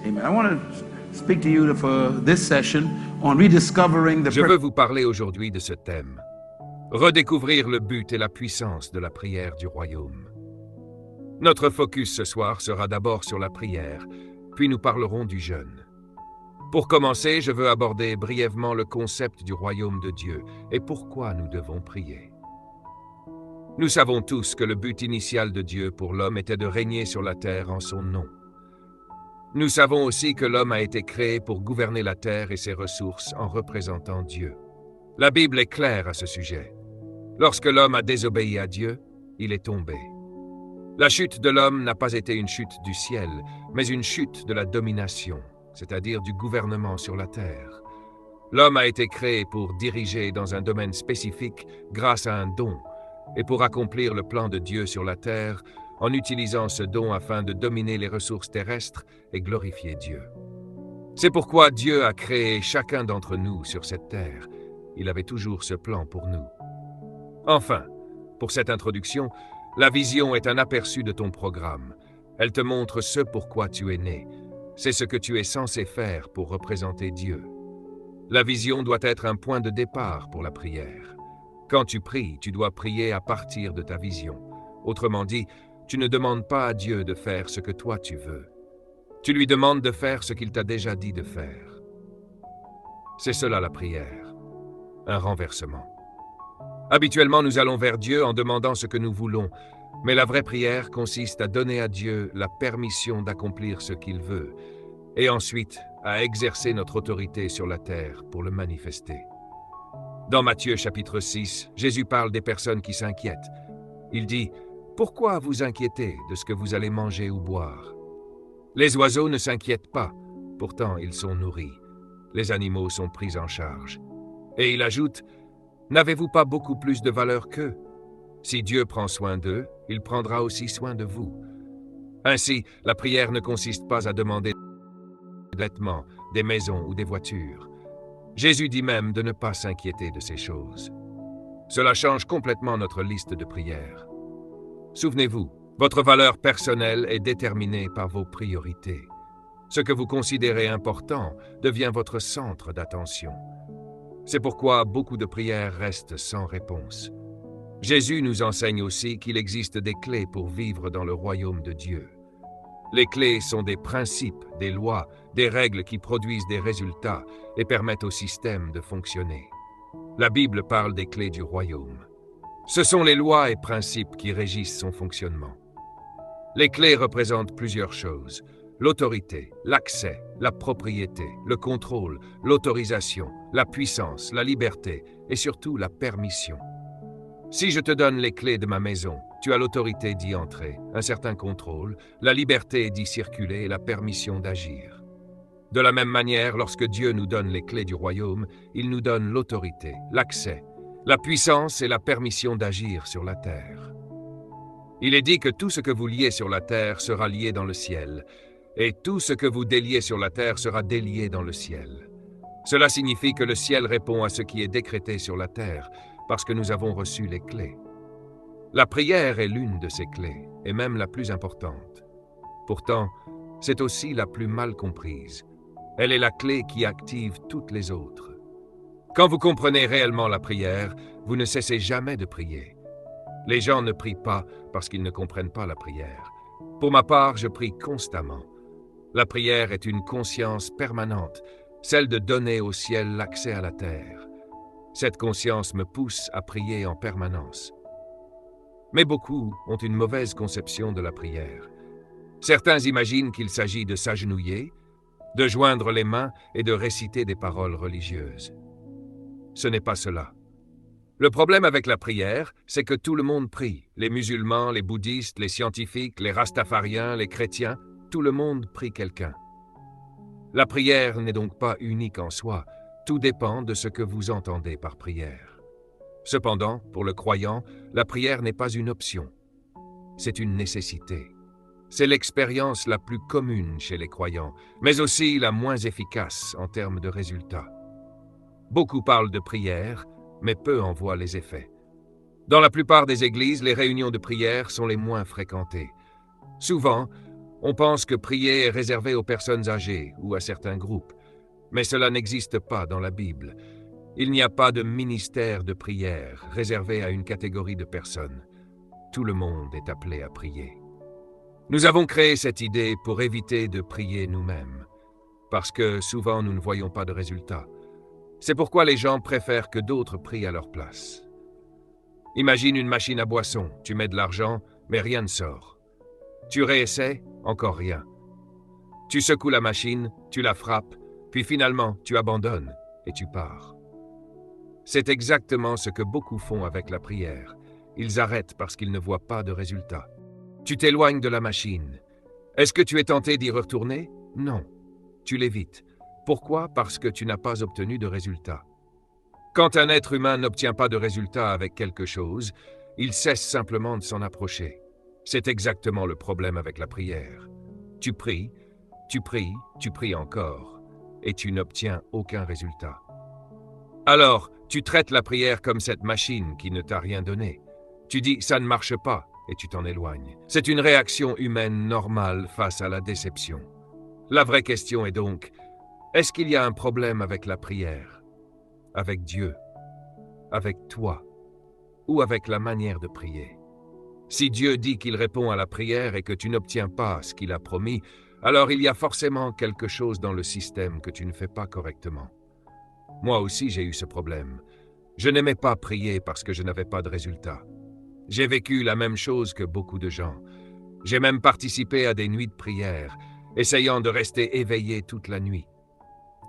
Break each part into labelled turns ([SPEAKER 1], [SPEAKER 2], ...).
[SPEAKER 1] Amen. I want to speak to you for this session on rediscovering the
[SPEAKER 2] Je veux vous parler aujourd'hui de ce thème. Redécouvrir le but et la puissance de la prière du royaume. Notre focus ce soir sera d'abord sur la prière, puis nous parlerons du jeûne. Pour commencer, je veux aborder brièvement le concept du royaume de Dieu et pourquoi nous devons prier. Nous savons tous que le but initial de Dieu pour l'homme était de régner sur la terre en son nom. Nous savons aussi que l'homme a été créé pour gouverner la terre et ses ressources en représentant Dieu. La Bible est claire à ce sujet. Lorsque l'homme a désobéi à Dieu, il est tombé. La chute de l'homme n'a pas été une chute du ciel, mais une chute de la domination, c'est-à-dire du gouvernement sur la terre. L'homme a été créé pour diriger dans un domaine spécifique grâce à un don, et pour accomplir le plan de Dieu sur la terre, en utilisant ce don afin de dominer les ressources terrestres et glorifier Dieu. C'est pourquoi Dieu a créé chacun d'entre nous sur cette terre. Il avait toujours ce plan pour nous. Enfin, pour cette introduction, la vision est un aperçu de ton programme. Elle te montre ce pourquoi tu es né. C'est ce que tu es censé faire pour représenter Dieu. La vision doit être un point de départ pour la prière. Quand tu pries, tu dois prier à partir de ta vision. Autrement dit, tu ne demandes pas à Dieu de faire ce que toi tu veux. Tu lui demandes de faire ce qu'il t'a déjà dit de faire. C'est cela la prière, un renversement. Habituellement, nous allons vers Dieu en demandant ce que nous voulons, mais la vraie prière consiste à donner à Dieu la permission d'accomplir ce qu'il veut, et ensuite à exercer notre autorité sur la terre pour le manifester. Dans Matthieu chapitre 6, Jésus parle des personnes qui s'inquiètent. Il dit « Pourquoi vous inquiétez de ce que vous allez manger ou boire ? Les oiseaux ne s'inquiètent pas, pourtant ils sont nourris. Les animaux sont pris en charge. » Et il ajoute « N'avez-vous pas beaucoup plus de valeur qu'eux ? Si Dieu prend soin d'eux, il prendra aussi soin de vous. » Ainsi, la prière ne consiste pas à demander des vêtements, des maisons ou des voitures. Jésus dit même de ne pas s'inquiéter de ces choses. Cela change complètement notre liste de prières. Souvenez-vous, votre valeur personnelle est déterminée par vos priorités. Ce que vous considérez important devient votre centre d'attention. C'est pourquoi beaucoup de prières restent sans réponse. Jésus nous enseigne aussi qu'il existe des clés pour vivre dans le royaume de Dieu. Les clés sont des principes, des lois, des règles qui produisent des résultats et permettent au système de fonctionner. La Bible parle des clés du royaume. Ce sont les lois et principes qui régissent son fonctionnement. Les clés représentent plusieurs choses: l'autorité, l'accès, la propriété, le contrôle, l'autorisation, la puissance, la liberté et surtout la permission. Si je te donne les clés de ma maison, tu as l'autorité d'y entrer, un certain contrôle, la liberté d'y circuler et la permission d'agir. De la même manière, lorsque Dieu nous donne les clés du royaume, il nous donne l'autorité, l'accès, la puissance et la permission d'agir sur la terre. Il est dit que tout ce que vous liez sur la terre sera lié dans le ciel, et tout ce que vous déliez sur la terre sera délié dans le ciel. Cela signifie que le ciel répond à ce qui est décrété sur la terre, parce que nous avons reçu les clés. La prière est l'une de ces clés, et même la plus importante. Pourtant, c'est aussi la plus mal comprise. Elle est la clé qui active toutes les autres. Quand vous comprenez réellement la prière, vous ne cessez jamais de prier. Les gens ne prient pas parce qu'ils ne comprennent pas la prière. Pour ma part, je prie constamment. La prière est une conscience permanente, celle de donner au ciel l'accès à la terre. Cette conscience me pousse à prier en permanence. Mais beaucoup ont une mauvaise conception de la prière. Certains imaginent qu'il s'agit de s'agenouiller, de joindre les mains et de réciter des paroles religieuses. Ce n'est pas cela. Le problème avec la prière, c'est que tout le monde prie. Les musulmans, les bouddhistes, les scientifiques, les rastafariens, les chrétiens, tout le monde prie quelqu'un. La prière n'est donc pas unique en soi. Tout dépend de ce que vous entendez par prière. Cependant, pour le croyant, la prière n'est pas une option. C'est une nécessité. C'est l'expérience la plus commune chez les croyants, mais aussi la moins efficace en termes de résultats. Beaucoup parlent de prière, mais peu en voient les effets. Dans la plupart des églises, les réunions de prière sont les moins fréquentées. Souvent, On pense que prier est réservé aux personnes âgées ou à certains groupes, mais cela n'existe pas dans la Bible. Il n'y a pas de ministère de prière réservé à une catégorie de personnes. Tout le monde est appelé à prier. Nous avons créé cette idée pour éviter de prier nous-mêmes, parce que souvent nous ne voyons pas de résultats. C'est pourquoi les gens préfèrent que d'autres prient à leur place. Imagine une machine à boisson, tu mets de l'argent, mais rien ne sort. Tu réessaies, encore rien. Tu secoues la machine, tu la frappes, puis finalement tu abandonnes et tu pars. C'est exactement ce que beaucoup font avec la prière. Ils arrêtent parce qu'ils ne voient pas de résultat. Tu t'éloignes de la machine. Est-ce que tu es tenté d'y retourner? Non. Tu l'évites. Pourquoi? Parce que tu n'as pas obtenu de résultat. Quand un être humain n'obtient pas de résultat avec quelque chose, il cesse simplement de s'en approcher. C'est exactement le problème avec la prière. Tu pries, tu pries, tu pries encore, et tu n'obtiens aucun résultat. Alors, tu traites la prière comme cette machine qui ne t'a rien donné. Tu dis « ça ne marche pas » et tu t'en éloignes. C'est une réaction humaine normale face à la déception. La vraie question est donc, est-ce qu'il y a un problème avec la prière? Avec Dieu? Avec toi? Ou avec la manière de prier? Si Dieu dit qu'il répond à la prière et que tu n'obtiens pas ce qu'il a promis, alors il y a forcément quelque chose dans le système que tu ne fais pas correctement. Moi aussi j'ai eu ce problème. Je n'aimais pas prier parce que je n'avais pas de résultat. J'ai vécu la même chose que beaucoup de gens. J'ai même participé à des nuits de prière, essayant de rester éveillé toute la nuit.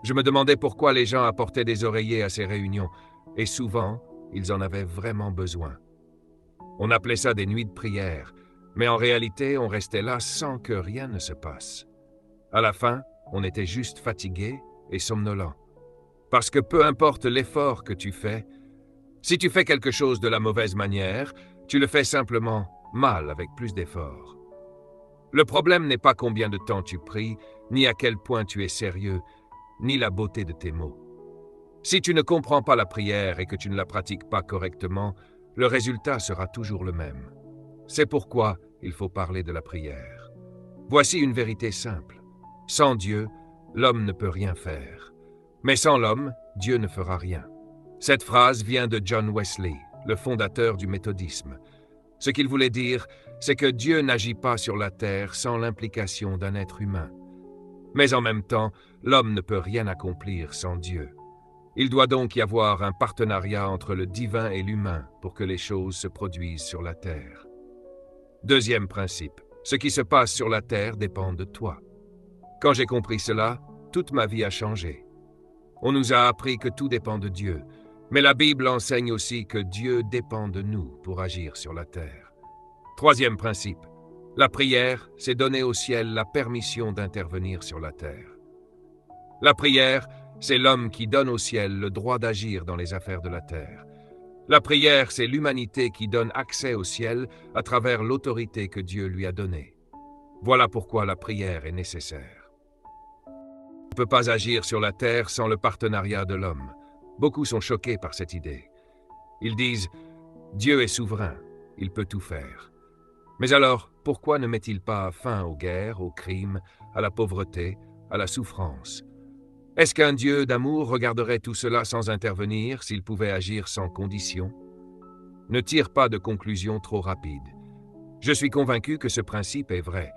[SPEAKER 2] Je me demandais pourquoi les gens apportaient des oreillers à ces réunions, et souvent, ils en avaient vraiment besoin. On appelait ça des nuits de prière, mais en réalité, on restait là sans que rien ne se passe. À la fin, on était juste fatigué et somnolent. Parce que peu importe l'effort que tu fais, si tu fais quelque chose de la mauvaise manière, tu le fais simplement mal avec plus d'effort. Le problème n'est pas combien de temps tu pries, ni à quel point tu es sérieux, ni la beauté de tes mots. Si tu ne comprends pas la prière et que tu ne la pratiques pas correctement, le résultat sera toujours le même. C'est pourquoi il faut parler de la prière. Voici une vérité simple. Sans Dieu, l'homme ne peut rien faire. Mais sans l'homme, Dieu ne fera rien. Cette phrase vient de John Wesley, le fondateur du méthodisme. Ce qu'il voulait dire, c'est que Dieu n'agit pas sur la terre sans l'implication d'un être humain. Mais en même temps, l'homme ne peut rien accomplir sans Dieu. Il doit donc y avoir un partenariat entre le divin et l'humain pour que les choses se produisent sur la terre. Deuxième principe, ce qui se passe sur la terre dépend de toi. Quand j'ai compris cela, toute ma vie a changé. On nous a appris que tout dépend de Dieu, mais la Bible enseigne aussi que Dieu dépend de nous pour agir sur la terre. Troisième principe, la prière, c'est donner au ciel la permission d'intervenir sur la terre. La prière, c'est l'homme qui donne au ciel le droit d'agir dans les affaires de la terre. La prière, c'est l'humanité qui donne accès au ciel à travers l'autorité que Dieu lui a donnée. Voilà pourquoi la prière est nécessaire. On ne peut pas agir sur la terre sans le partenariat de l'homme. Beaucoup sont choqués par cette idée. Ils disent « Dieu est souverain, il peut tout faire ». Mais alors, pourquoi ne met-il pas fin aux guerres, aux crimes, à la pauvreté, à la souffrance? Est-ce qu'un Dieu d'amour regarderait tout cela sans intervenir s'il pouvait agir sans condition? Ne tire pas de conclusions trop rapides. Je suis convaincu que ce principe est vrai.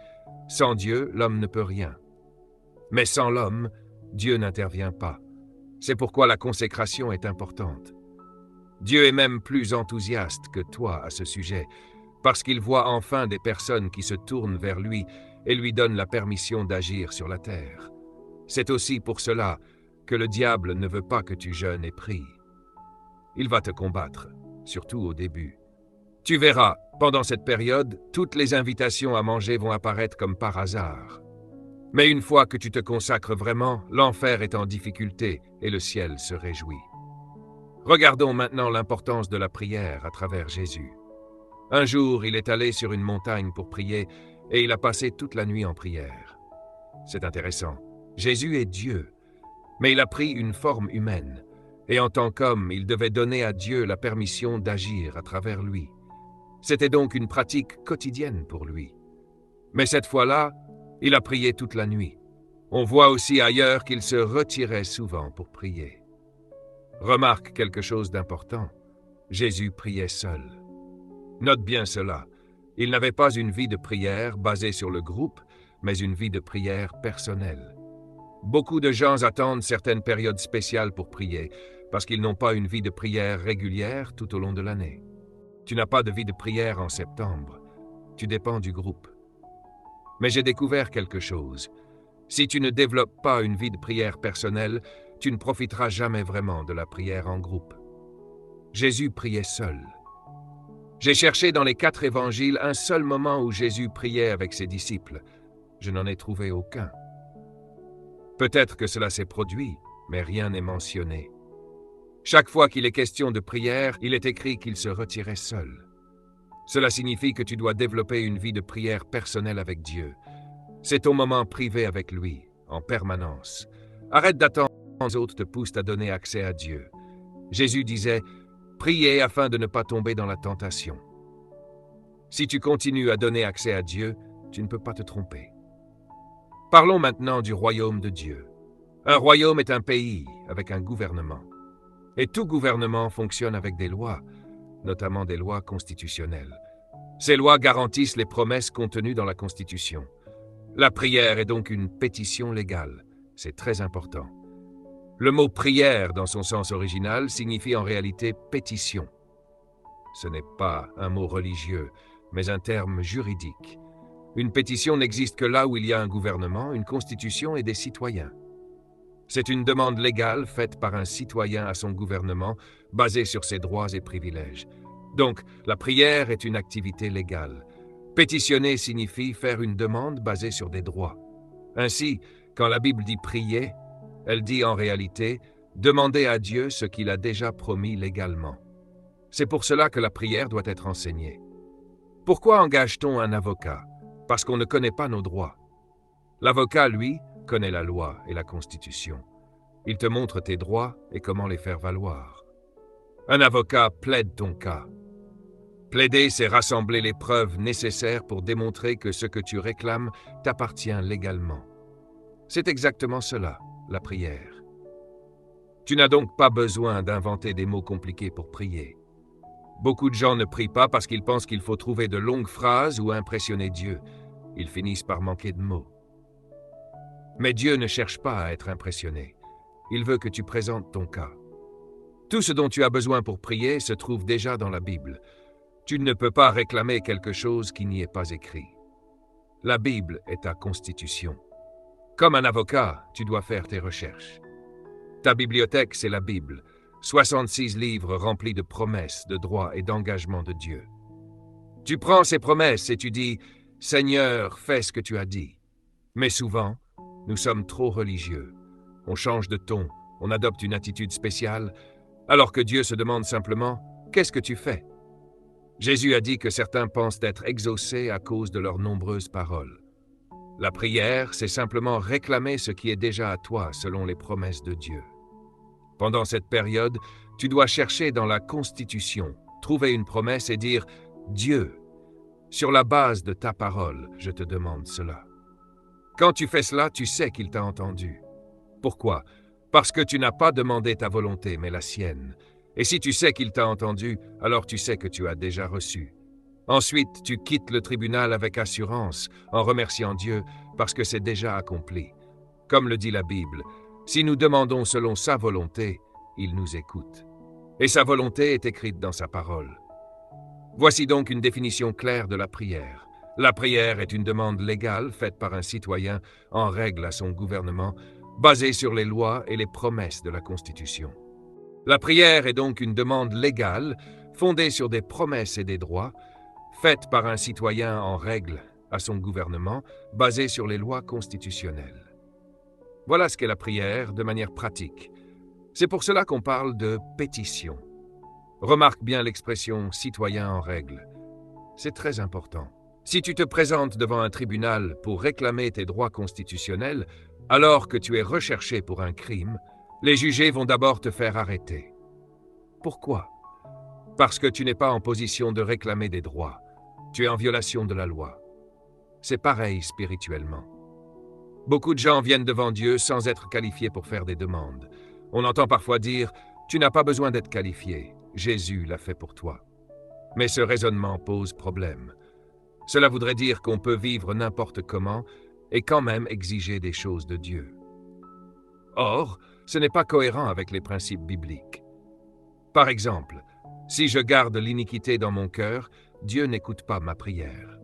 [SPEAKER 2] Sans Dieu, l'homme ne peut rien. Mais sans l'homme, Dieu n'intervient pas. C'est pourquoi la consécration est importante. Dieu est même plus enthousiaste que toi à ce sujet, parce qu'il voit enfin des personnes qui se tournent vers lui et lui donnent la permission d'agir sur la terre. C'est aussi pour cela que le diable ne veut pas que tu jeûnes et pries. Il va te combattre, surtout au début. Tu verras, pendant cette période, toutes les invitations à manger vont apparaître comme par hasard. Mais une fois que tu te consacres vraiment, l'enfer est en difficulté et le ciel se réjouit. Regardons maintenant l'importance de la prière à travers Jésus. Un jour, il est allé sur une montagne pour prier et il a passé toute la nuit en prière. C'est intéressant. Jésus est Dieu, mais il a pris une forme humaine, et en tant qu'homme, il devait donner à Dieu la permission d'agir à travers lui. C'était donc une pratique quotidienne pour lui. Mais cette fois-là, Il a prié toute la nuit. On voit aussi ailleurs qu'il se retirait souvent pour prier. Remarque quelque chose d'important. Jésus priait seul. Note bien cela. Il n'avait pas une vie de prière basée sur le groupe, mais une vie de prière personnelle. Beaucoup de gens attendent certaines périodes spéciales pour prier, parce qu'ils n'ont pas une vie de prière régulière tout au long de l'année. Tu n'as pas de vie de prière en septembre. Tu dépends du groupe. Mais j'ai découvert quelque chose. Si tu ne développes pas une vie de prière personnelle, tu ne profiteras jamais vraiment de la prière en groupe. Jésus priait seul. J'ai cherché dans les 4 évangiles un seul moment où Jésus priait avec ses disciples. Je n'en ai trouvé aucun. Peut-être que cela s'est produit, mais rien n'est mentionné. Chaque fois qu'il est question de prière, il est écrit qu'il se retirait seul. Cela signifie que tu dois développer une vie de prière personnelle avec Dieu. C'est ton moment privé avec lui, en permanence. Arrête d'attendre que les autres te poussent à donner accès à Dieu. Jésus disait « Priez afin de ne pas tomber dans la tentation ». Si tu continues à donner accès à Dieu, tu ne peux pas te tromper. Parlons maintenant du royaume de Dieu. Un royaume est un pays avec un gouvernement. Et tout gouvernement fonctionne avec des lois, notamment des lois constitutionnelles. Ces lois garantissent les promesses contenues dans la Constitution. La prière est donc une pétition légale. C'est très important. Le mot « prière » dans son sens original signifie en réalité « pétition ». Ce n'est pas un mot religieux, mais un terme juridique. Une pétition n'existe que là où il y a un gouvernement, une constitution et des citoyens. C'est une demande légale faite par un citoyen à son gouvernement, basée sur ses droits et privilèges. Donc, la prière est une activité légale. Pétitionner signifie faire une demande basée sur des droits. Ainsi, quand la Bible dit « prier », elle dit en réalité « demander à Dieu ce qu'il a déjà promis légalement ». C'est pour cela que la prière doit être enseignée. Pourquoi engage-t-on un avocat? Parce qu'on ne connaît pas nos droits. L'avocat, lui, connaît la loi et la Constitution. Il te montre tes droits et comment les faire valoir. Un avocat plaide ton cas. Plaider, c'est rassembler les preuves nécessaires pour démontrer que ce que tu réclames t'appartient légalement. C'est exactement cela, la prière. Tu n'as donc pas besoin d'inventer des mots compliqués pour prier. Beaucoup de gens ne prient pas parce qu'ils pensent qu'il faut trouver de longues phrases ou impressionner Dieu. Ils finissent par manquer de mots. Mais Dieu ne cherche pas à être impressionné. Il veut que tu présentes ton cas. Tout ce dont tu as besoin pour prier se trouve déjà dans la Bible. Tu ne peux pas réclamer quelque chose qui n'y est pas écrit. La Bible est ta constitution. Comme un avocat, tu dois faire tes recherches. Ta bibliothèque, c'est la Bible. 66 livres remplis de promesses, de droits et d'engagements de Dieu. Tu prends ces promesses et tu dis « Seigneur, fais ce que tu as dit ». Mais souvent, nous sommes trop religieux. On change de ton, on adopte une attitude spéciale, alors que Dieu se demande simplement « Qu'est-ce que tu fais ?» Jésus a dit que certains pensent être exaucés à cause de leurs nombreuses paroles. La prière, c'est simplement réclamer ce qui est déjà à toi selon les promesses de Dieu. Pendant cette période, tu dois chercher dans la Constitution, trouver une promesse et dire « Dieu, sur la base de ta parole, je te demande cela ». Quand tu fais cela, tu sais qu'il t'a entendu. Pourquoi? Parce que tu n'as pas demandé ta volonté, mais la sienne. Et si tu sais qu'il t'a entendu, alors tu sais que tu as déjà reçu. Ensuite, tu quittes le tribunal avec assurance, en remerciant Dieu, parce que c'est déjà accompli. Comme le dit la Bible, si nous demandons selon sa volonté, il nous écoute. Et sa volonté est écrite dans sa parole. Voici donc une définition claire de la prière. La prière est une demande légale faite par un citoyen en règle à son gouvernement, basée sur les lois et les promesses de la Constitution. La prière est donc une demande légale, fondée sur des promesses et des droits, faite par un citoyen en règle à son gouvernement, basée sur les lois constitutionnelles. Voilà ce qu'est la prière de manière pratique. C'est pour cela qu'on parle de pétition. Remarque bien l'expression « citoyen en règle ». C'est très important. Si tu te présentes devant un tribunal pour réclamer tes droits constitutionnels, alors que tu es recherché pour un crime, les jugés vont d'abord te faire arrêter. Pourquoi? Parce que tu n'es pas en position de réclamer des droits. Tu es en violation de la loi. C'est pareil spirituellement. Beaucoup de gens viennent devant Dieu sans être qualifiés pour faire des demandes. On entend parfois dire « Tu n'as pas besoin d'être qualifié, Jésus l'a fait pour toi ». Mais ce raisonnement pose problème. Cela voudrait dire qu'on peut vivre n'importe comment et quand même exiger des choses de Dieu. Or, ce n'est pas cohérent avec les principes bibliques. Par exemple, si je garde l'iniquité dans mon cœur, Dieu n'écoute pas ma prière.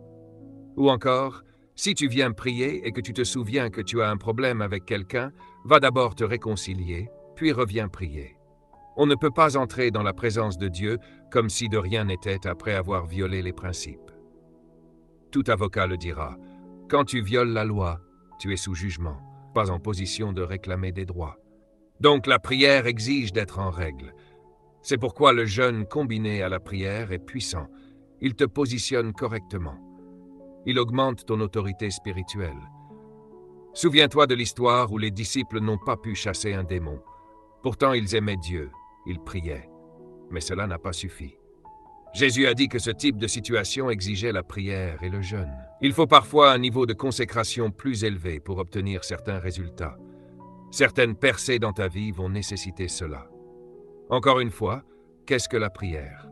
[SPEAKER 2] Ou encore, si tu viens prier et que tu te souviens que tu as un problème avec quelqu'un, va d'abord te réconcilier, puis reviens prier. On ne peut pas entrer dans la présence de Dieu comme si de rien n'était après avoir violé les principes. Tout avocat le dira, quand tu violes la loi, tu es sous jugement, pas en position de réclamer des droits. Donc la prière exige d'être en règle. C'est pourquoi le jeûne combiné à la prière est puissant. Il te positionne correctement. Il augmente ton autorité spirituelle. Souviens-toi de l'histoire où les disciples n'ont pas pu chasser un démon. Pourtant, ils aimaient Dieu, ils priaient. Mais cela n'a pas suffi. Jésus a dit que ce type de situation exigeait la prière et le jeûne. Il faut parfois un niveau de consécration plus élevé pour obtenir certains résultats. Certaines percées dans ta vie vont nécessiter cela. Encore une fois, qu'est-ce que la prière?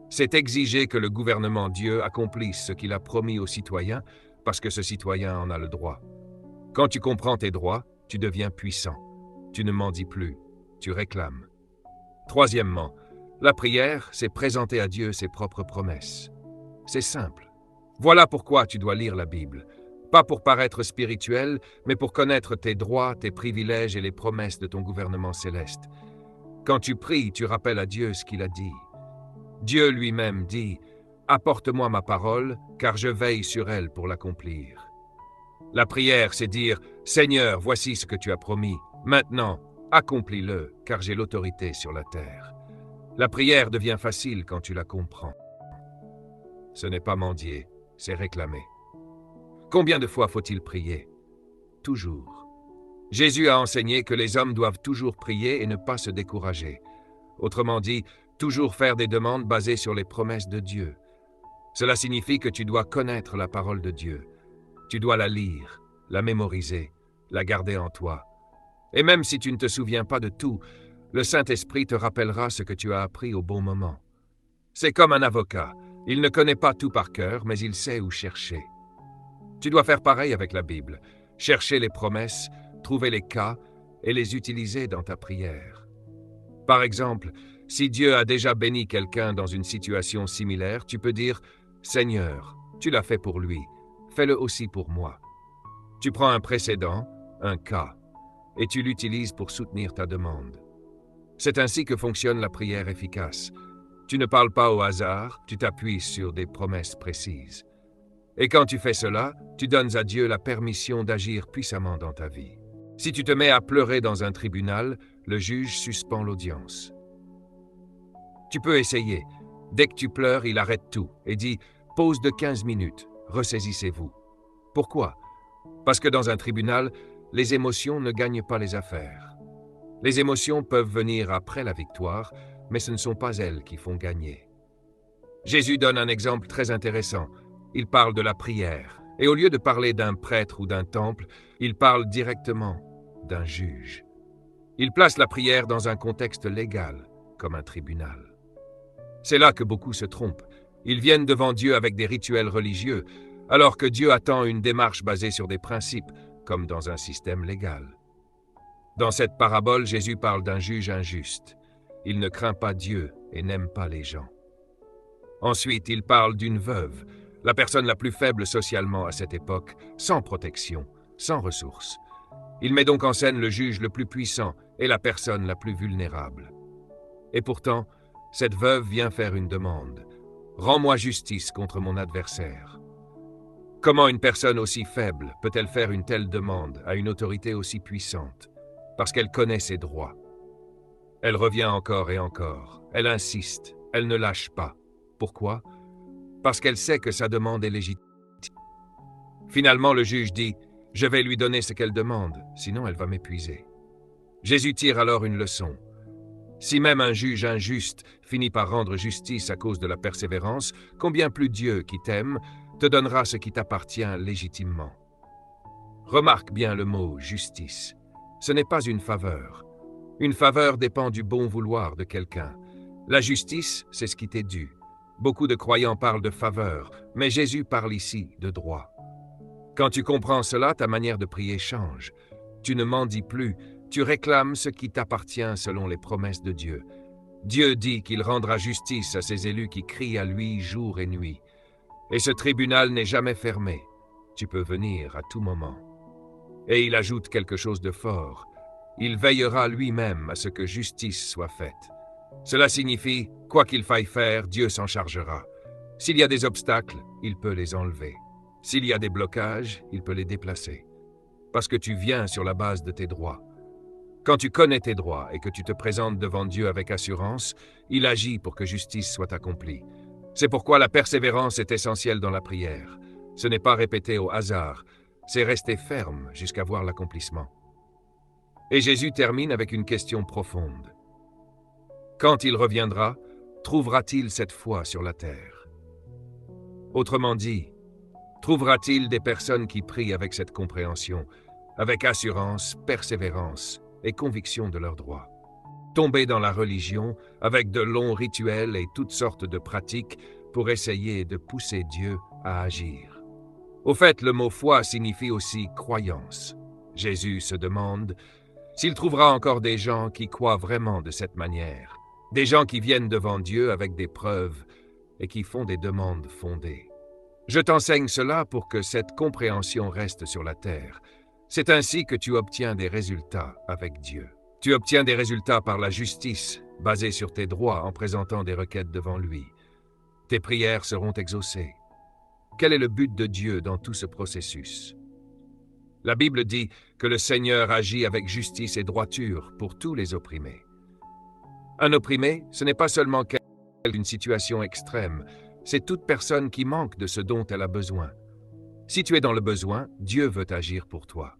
[SPEAKER 2] C'est exiger que le gouvernement Dieu accomplisse ce qu'il a promis aux citoyens parce que ce citoyen en a le droit. Quand tu comprends tes droits, tu deviens puissant. Tu ne mendis plus, tu réclames. Troisièmement, la prière, c'est présenter à Dieu ses propres promesses. C'est simple. Voilà pourquoi tu dois lire la Bible. Pas pour paraître spirituel, mais pour connaître tes droits, tes privilèges et les promesses de ton gouvernement céleste. Quand tu pries, tu rappelles à Dieu ce qu'il a dit. Dieu lui-même dit « Apporte-moi ma parole, car je veille sur elle pour l'accomplir. » La prière, c'est dire « Seigneur, voici ce que tu as promis. Maintenant, accomplis-le, car j'ai l'autorité sur la terre. » La prière devient facile quand tu la comprends. Ce n'est pas mendier, c'est réclamer. Combien de fois faut-il prier? Toujours. Jésus a enseigné que les hommes doivent toujours prier et ne pas se décourager. Autrement dit, toujours faire des demandes basées sur les promesses de Dieu. Cela signifie que tu dois connaître la parole de Dieu. Tu dois la lire, la mémoriser, la garder en toi. Et même si tu ne te souviens pas de tout, le Saint-Esprit te rappellera ce que tu as appris au bon moment. C'est comme un avocat. Il ne connaît pas tout par cœur, mais il sait où chercher. Tu dois faire pareil avec la Bible. Chercher les promesses, trouver les cas et les utiliser dans ta prière. Par exemple, si Dieu a déjà béni quelqu'un dans une situation similaire, tu peux dire « Seigneur, tu l'as fait pour lui, fais-le aussi pour moi. » Tu prends un précédent, un cas, et tu l'utilises pour soutenir ta demande. C'est ainsi que fonctionne la prière efficace. Tu ne parles pas au hasard, tu t'appuies sur des promesses précises. Et quand tu fais cela, tu donnes à Dieu la permission d'agir puissamment dans ta vie. Si tu te mets à pleurer dans un tribunal, le juge suspend l'audience. Tu peux essayer. Dès que tu pleures, il arrête tout et dit « Pause de 15 minutes, ressaisissez-vous ». Pourquoi? Parce que dans un tribunal, les émotions ne gagnent pas les affaires. Les émotions peuvent venir après la victoire, mais ce ne sont pas elles qui font gagner. Jésus donne un exemple très intéressant. Il parle de la prière, et au lieu de parler d'un prêtre ou d'un temple, il parle directement d'un juge. Il place la prière dans un contexte légal, comme un tribunal. C'est là que beaucoup se trompent. Ils viennent devant Dieu avec des rituels religieux, alors que Dieu attend une démarche basée sur des principes, comme dans un système légal. Dans cette parabole, Jésus parle d'un juge injuste. Il ne craint pas Dieu et n'aime pas les gens. Ensuite, il parle d'une veuve, la personne la plus faible socialement à cette époque, sans protection, sans ressources. Il met donc en scène le juge le plus puissant et la personne la plus vulnérable. Et pourtant, cette veuve vient faire une demande. « Rends-moi justice contre mon adversaire. » Comment une personne aussi faible peut-elle faire une telle demande à une autorité aussi puissante? Parce qu'elle connaît ses droits. Elle revient encore et encore. Elle insiste. Elle ne lâche pas. Pourquoi? Parce qu'elle sait que sa demande est légitime. Finalement, le juge dit « Je vais lui donner ce qu'elle demande, sinon elle va m'épuiser. » Jésus tire alors une leçon. Si même un juge injuste finit par rendre justice à cause de la persévérance, combien plus Dieu qui t'aime te donnera ce qui t'appartient légitimement. Remarque bien le mot « justice ». Ce n'est pas une faveur. Une faveur dépend du bon vouloir de quelqu'un. La justice, c'est ce qui t'est dû. Beaucoup de croyants parlent de faveur, mais Jésus parle ici de droit. Quand tu comprends cela, ta manière de prier change. Tu ne mendis plus, tu réclames ce qui t'appartient selon les promesses de Dieu. Dieu dit qu'il rendra justice à ses élus qui crient à lui jour et nuit. Et ce tribunal n'est jamais fermé. Tu peux venir à tout moment. Et il ajoute quelque chose de fort. Il veillera lui-même à ce que justice soit faite. Cela signifie, quoi qu'il faille faire, Dieu s'en chargera. S'il y a des obstacles, il peut les enlever. S'il y a des blocages, il peut les déplacer. Parce que tu viens sur la base de tes droits. Quand tu connais tes droits et que tu te présentes devant Dieu avec assurance, il agit pour que justice soit accomplie. C'est pourquoi la persévérance est essentielle dans la prière. Ce n'est pas répéter au hasard, c'est rester ferme jusqu'à voir l'accomplissement. Et Jésus termine avec une question profonde. Quand il reviendra, trouvera-t-il cette foi sur la terre? Autrement dit, trouvera-t-il des personnes qui prient avec cette compréhension, avec assurance, persévérance et conviction de leurs droits? Tomber dans la religion avec de longs rituels et toutes sortes de pratiques pour essayer de pousser Dieu à agir. Au fait, le mot foi signifie aussi croyance. Jésus se demande s'il trouvera encore des gens qui croient vraiment de cette manière, des gens qui viennent devant Dieu avec des preuves et qui font des demandes fondées. Je t'enseigne cela pour que cette compréhension reste sur la terre. C'est ainsi que tu obtiens des résultats avec Dieu. Tu obtiens des résultats par la justice, basée sur tes droits en présentant des requêtes devant lui. Tes prières seront exaucées. Quel est le but de Dieu dans tout ce processus? La Bible dit que le Seigneur agit avec justice et droiture pour tous les opprimés. Un opprimé, ce n'est pas seulement quelqu'un d'une situation extrême, c'est toute personne qui manque de ce dont elle a besoin. Si tu es dans le besoin, Dieu veut agir pour toi.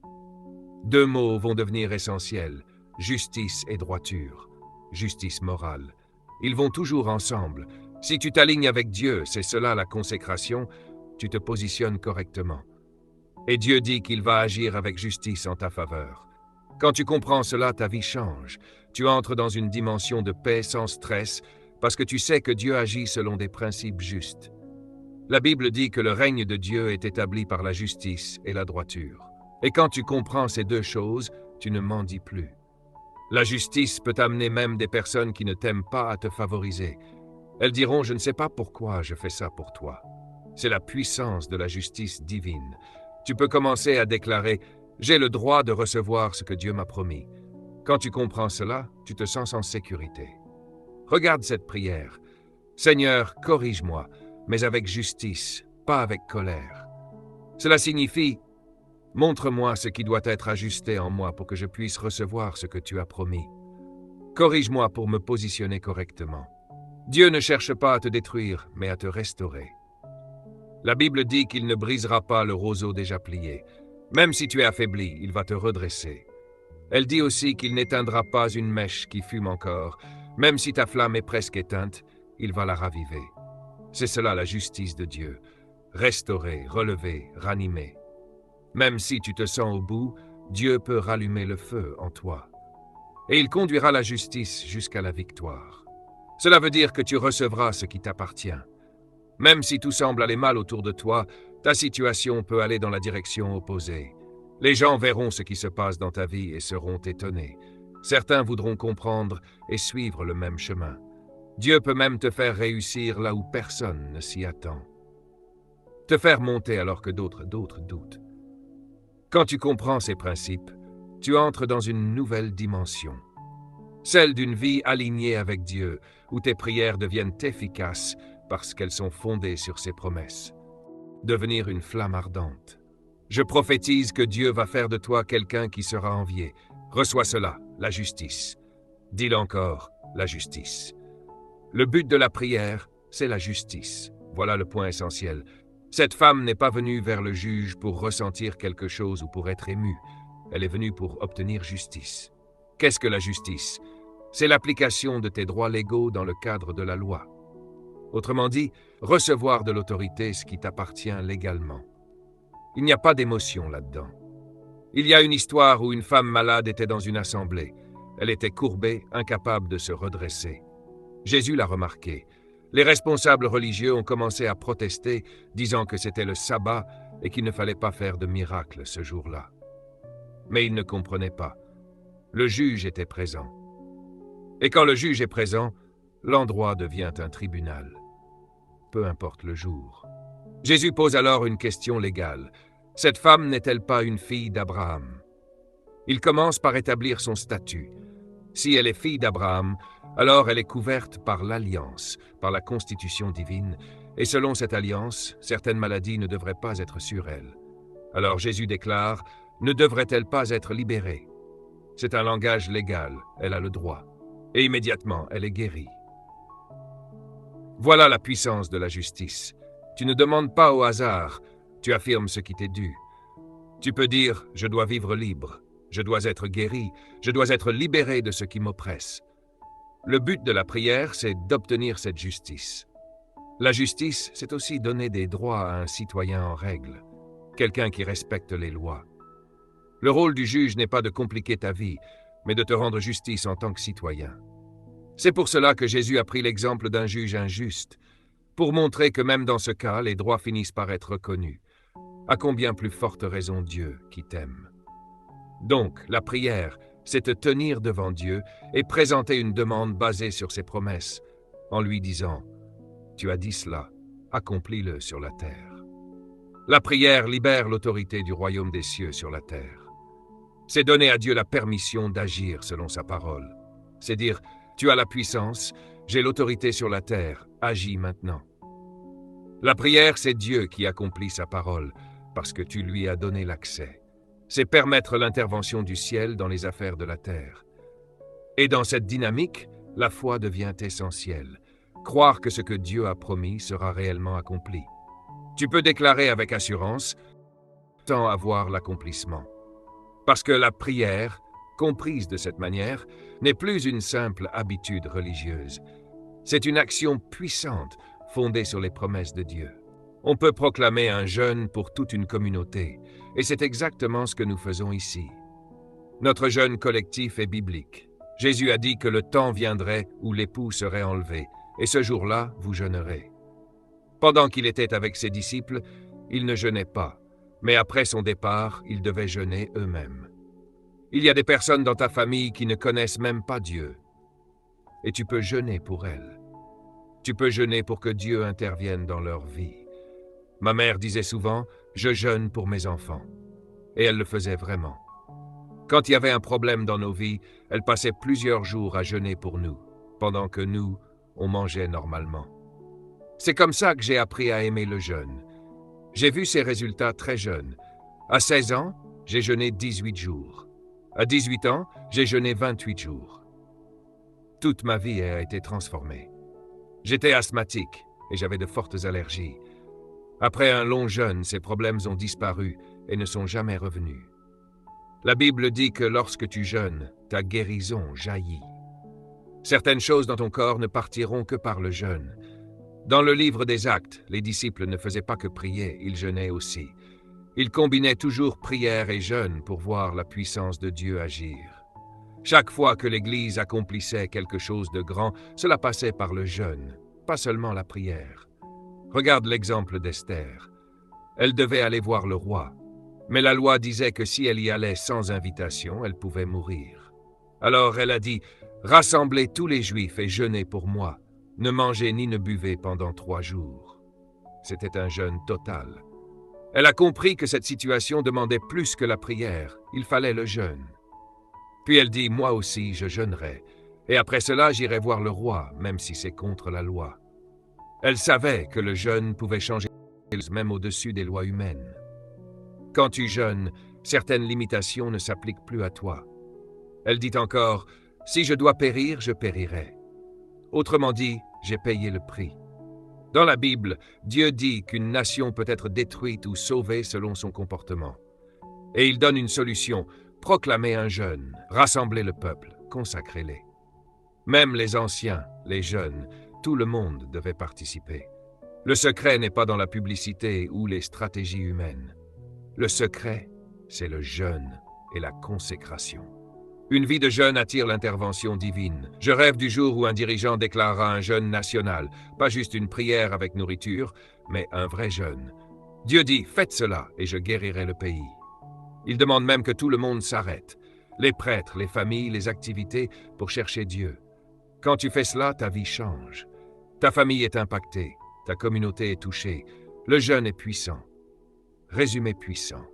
[SPEAKER 2] Deux mots vont devenir essentiels, justice et droiture, justice morale. Ils vont toujours ensemble. Si tu t'alignes avec Dieu, c'est cela la consécration, tu te positionnes correctement. Et Dieu dit qu'il va agir avec justice en ta faveur. Quand tu comprends cela, ta vie change. Tu entres dans une dimension de paix sans stress, parce que tu sais que Dieu agit selon des principes justes. La Bible dit que le règne de Dieu est établi par la justice et la droiture. Et quand tu comprends ces deux choses, tu ne mendis plus. La justice peut amener même des personnes qui ne t'aiment pas à te favoriser. Elles diront « Je ne sais pas pourquoi je fais ça pour toi ». C'est la puissance de la justice divine. Tu peux commencer à déclarer « J'ai le droit de recevoir ce que Dieu m'a promis ». Quand tu comprends cela, tu te sens en sécurité. Regarde cette prière. « Seigneur, corrige-moi, mais avec justice, pas avec colère. » Cela signifie « Montre-moi ce qui doit être ajusté en moi pour que je puisse recevoir ce que tu as promis. Corrige-moi pour me positionner correctement. » Dieu ne cherche pas à te détruire, mais à te restaurer. La Bible dit qu'il ne brisera pas le roseau déjà plié. Même si tu es affaibli, il va te redresser. Elle dit aussi qu'il n'éteindra pas une mèche qui fume encore. Même si ta flamme est presque éteinte, il va la raviver. C'est cela la justice de Dieu. Restaurer, relever, ranimer. Même si tu te sens au bout, Dieu peut rallumer le feu en toi. Et il conduira la justice jusqu'à la victoire. Cela veut dire que tu recevras ce qui t'appartient. Même si tout semble aller mal autour de toi, ta situation peut aller dans la direction opposée. Les gens verront ce qui se passe dans ta vie et seront étonnés. Certains voudront comprendre et suivre le même chemin. Dieu peut même te faire réussir là où personne ne s'y attend. Te faire monter alors que d'autres doutent. Quand tu comprends ces principes, tu entres dans une nouvelle dimension. Celle d'une vie alignée avec Dieu, où tes prières deviennent efficaces parce qu'elles sont fondées sur ses promesses. Devenir une flamme ardente. Je prophétise que Dieu va faire de toi quelqu'un qui sera envié. Reçois cela, la justice. Dis-le encore, la justice. Le but de la prière, c'est la justice. Voilà le point essentiel. Cette femme n'est pas venue vers le juge pour ressentir quelque chose ou pour être émue. Elle est venue pour obtenir justice. Qu'est-ce que la justice? C'est l'application de tes droits légaux dans le cadre de la loi. Autrement dit, recevoir de l'autorité ce qui t'appartient légalement. Il n'y a pas d'émotion là-dedans. Il y a une histoire où une femme malade était dans une assemblée. Elle était courbée, incapable de se redresser. Jésus l'a remarqué. Les responsables religieux ont commencé à protester, disant que c'était le sabbat et qu'il ne fallait pas faire de miracle ce jour-là. Mais ils ne comprenaient pas. Le juge était présent. Et quand le juge est présent, l'endroit devient un tribunal. Peu importe le jour. Jésus pose alors une question légale. Cette femme n'est-elle pas une fille d'Abraham? Il commence par établir son statut. Si elle est fille d'Abraham, alors elle est couverte par l'alliance, par la constitution divine, et selon cette alliance, certaines maladies ne devraient pas être sur elle. Alors Jésus déclare, ne devrait-elle pas être libérée? C'est un langage légal, elle a le droit. Et immédiatement, elle est guérie. Voilà la puissance de la justice. Tu ne demandes pas au hasard, tu affirmes ce qui t'est dû. Tu peux dire, je dois vivre libre, je dois être guéri, je dois être libéré de ce qui m'oppresse. Le but de la prière, c'est d'obtenir cette justice. La justice, c'est aussi donner des droits à un citoyen en règle, quelqu'un qui respecte les lois. Le rôle du juge n'est pas de compliquer ta vie, mais de te rendre justice en tant que citoyen. C'est pour cela que Jésus a pris l'exemple d'un juge injuste, pour montrer que même dans ce cas, les droits finissent par être reconnus. À combien plus forte raison Dieu qui t'aime. Donc, la prière, c'est te tenir devant Dieu et présenter une demande basée sur ses promesses, en lui disant « Tu as dit cela, accomplis-le sur la terre ». La prière libère l'autorité du royaume des cieux sur la terre. C'est donner à Dieu la permission d'agir selon sa parole. C'est dire « Tu as la puissance, j'ai l'autorité sur la terre, agis maintenant ». La prière, c'est Dieu qui accomplit sa parole, parce que tu lui as donné l'accès. C'est permettre l'intervention du ciel dans les affaires de la terre. Et dans cette dynamique, la foi devient essentielle. Croire que ce que Dieu a promis sera réellement accompli. Tu peux déclarer avec assurance, sans avoir l'accomplissement. Parce que la prière, comprise de cette manière, n'est plus une simple habitude religieuse. C'est une action puissante, fondée sur les promesses de Dieu. On peut proclamer un jeûne pour toute une communauté, et c'est exactement ce que nous faisons ici. Notre jeûne collectif est biblique. Jésus a dit que le temps viendrait où l'époux serait enlevé, et ce jour-là, vous jeûnerez. Pendant qu'il était avec ses disciples, il ne jeûnait pas, mais après son départ, ils devaient jeûner eux-mêmes. Il y a des personnes dans ta famille qui ne connaissent même pas Dieu, et tu peux jeûner pour elles. Tu peux jeûner pour que Dieu intervienne dans leur vie. Ma mère disait souvent, « Je jeûne pour mes enfants ». Et elle le faisait vraiment. Quand il y avait un problème dans nos vies, elle passait plusieurs jours à jeûner pour nous, pendant que nous, on mangeait normalement. C'est comme ça que j'ai appris à aimer le jeûne. J'ai vu ses résultats très jeunes. À 16 ans, j'ai jeûné 18 jours. À 18 ans, j'ai jeûné 28 jours. Toute ma vie a été transformée. J'étais asthmatique et j'avais de fortes allergies. Après un long jeûne, ces problèmes ont disparu et ne sont jamais revenus. La Bible dit que lorsque tu jeûnes, ta guérison jaillit. Certaines choses dans ton corps ne partiront que par le jeûne. Dans le livre des Actes, les disciples ne faisaient pas que prier, ils jeûnaient aussi. Ils combinaient toujours prière et jeûne pour voir la puissance de Dieu agir. Chaque fois que l'Église accomplissait quelque chose de grand, cela passait par le jeûne, pas seulement la prière. Regarde l'exemple d'Esther. Elle devait aller voir le roi, mais la loi disait que si elle y allait sans invitation, elle pouvait mourir. Alors elle a dit, « Rassemblez tous les Juifs et jeûnez pour moi. Ne mangez ni ne buvez pendant 3 jours. » C'était un jeûne total. Elle a compris que cette situation demandait plus que la prière, il fallait le jeûne. Puis elle dit, « Moi aussi, je jeûnerai, et après cela, j'irai voir le roi, même si c'est contre la loi. » Elle savait que le jeûne pouvait changer même au-dessus des lois humaines. Quand tu jeûnes, certaines limitations ne s'appliquent plus à toi. Elle dit encore, « Si je dois périr, je périrai. » Autrement dit, j'ai payé le prix. Dans la Bible, Dieu dit qu'une nation peut être détruite ou sauvée selon son comportement. Et il donne une solution, proclamer un jeûne, rassembler le peuple, consacrez-les. Même les anciens, les jeunes, tout le monde devait participer. Le secret n'est pas dans la publicité ou les stratégies humaines. Le secret, c'est le jeûne et la consécration. Une vie de jeûne attire l'intervention divine. Je rêve du jour où un dirigeant déclarera un jeûne national, pas juste une prière avec nourriture, mais un vrai jeûne. Dieu dit, faites cela et je guérirai le pays. Il demande même que tout le monde s'arrête, les prêtres, les familles, les activités, pour chercher Dieu. Quand tu fais cela, ta vie change. Ta famille est impactée, ta communauté est touchée. Le jeûne est puissant. Résumé puissant.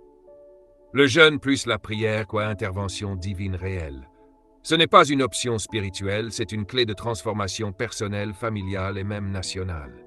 [SPEAKER 2] Le jeûne plus la prière, quoi, intervention divine réelle. Ce n'est pas une option spirituelle, c'est une clé de transformation personnelle, familiale et même nationale.